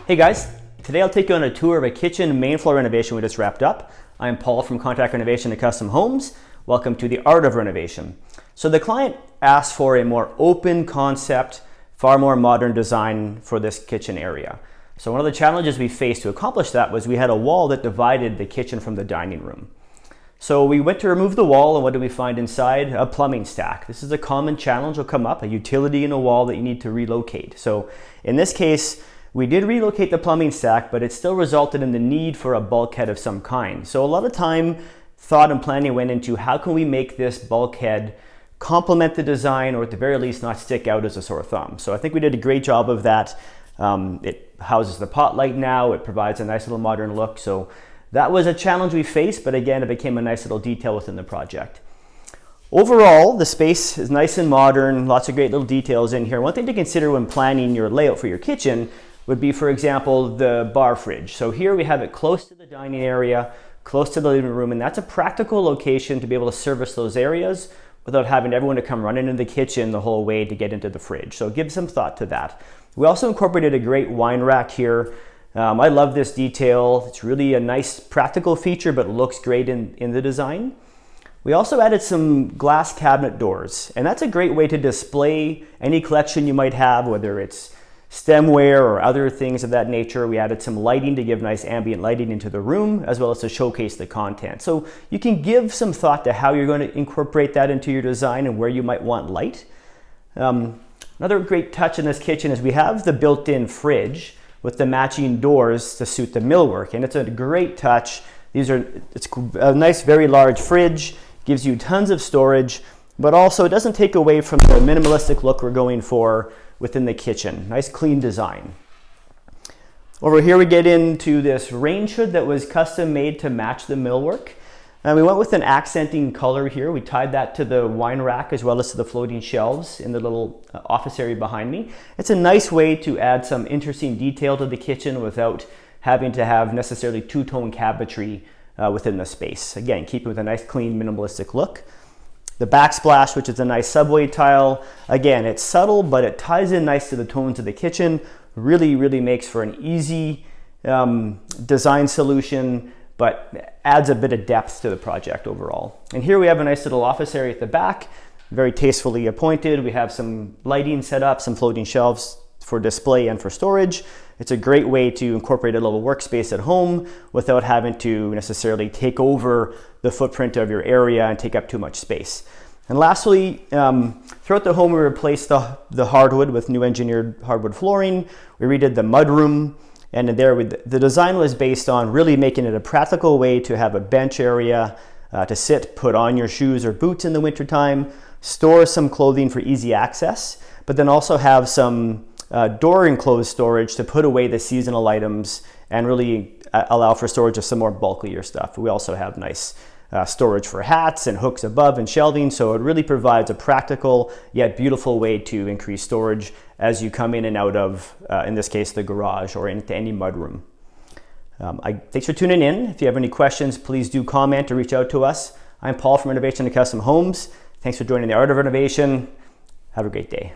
Hey guys, today I'll take you on a tour of a kitchen main floor renovation we just wrapped up. I'm Paul from Contract Renovation and Custom Homes. Welcome to the Art of Renovation. So the client asked for a more open concept, far more modern design for this kitchen area. So one of the challenges we faced to accomplish that was we had a wall that divided the kitchen from the dining room. So we went to remove the wall, and what did we find inside? A plumbing stack. This is a common challenge will come up, a utility in a wall that you need to relocate. So in this case, we did relocate the plumbing stack, but it still resulted in the need for a bulkhead of some kind. So a lot of time, thought and planning went into how can we make this bulkhead complement the design, or at the very least not stick out as a sore thumb. So I think we did a great job of that. It houses the pot light now, it provides a nice little modern look. So that was a challenge we faced, but again, it became a nice little detail within the project. Overall, the space is nice and modern, lots of great little details in here. One thing to consider when planning your layout for your kitchen would be, for example, the bar fridge. So here we have it close to the dining area, close to the living room, and that's a practical location to be able to service those areas without having everyone to come running into the kitchen the whole way to get into the fridge. So give some thought to that. We also incorporated a great wine rack here. I love this detail. It's really a nice practical feature, but looks great in the design. We also added some glass cabinet doors, and that's a great way to display any collection you might have, whether it's stemware or other things of that nature. We added some lighting to give nice ambient lighting into the room, as well as to showcase the content. So you can give some thought to how you're going to incorporate that into your design and where you might want light. Another great touch in this kitchen is we have the built-in fridge with the matching doors to suit the millwork, and it's a great touch. It's a nice, very large fridge, gives you tons of storage, but also it doesn't take away from the minimalistic look we're going for within the kitchen. Nice clean design. Over here we get into this range hood that was custom made to match the millwork. And we went with an accenting color here. We tied that to the wine rack as well as to the floating shelves in the little office area behind me. It's a nice way to add some interesting detail to the kitchen without having to have necessarily two-tone cabinetry within the space. Again, keeping with a nice, clean, minimalistic look. The backsplash, which is a nice subway tile. Again, it's subtle, but it ties in nice to the tones of the kitchen. Really, really makes for an easy design solution, but adds a bit of depth to the project overall. And here we have a nice little office area at the back, very tastefully appointed. We have some lighting set up, some floating shelves for display and for storage. It's a great way to incorporate a little workspace at home without having to necessarily take over the footprint of your area and take up too much space. And lastly, throughout the home, we replaced the hardwood with new engineered hardwood flooring. We redid the mudroom. And there, the design was based on really making it a practical way to have a bench area to sit, put on your shoes or boots in the wintertime, store some clothing for easy access, but then also have some door enclosed storage to put away the seasonal items and really allow for storage of some more bulkier stuff. We also have nice storage for hats and hooks above and shelving, so it really provides a practical yet beautiful way to increase storage as you come in and out of, in this case, the garage or into any mudroom. Thanks for tuning in. If you have any questions, please do comment or reach out to us. I'm Paul from Renovation and Custom Homes. Thanks for joining the Art of Renovation. Have a great day.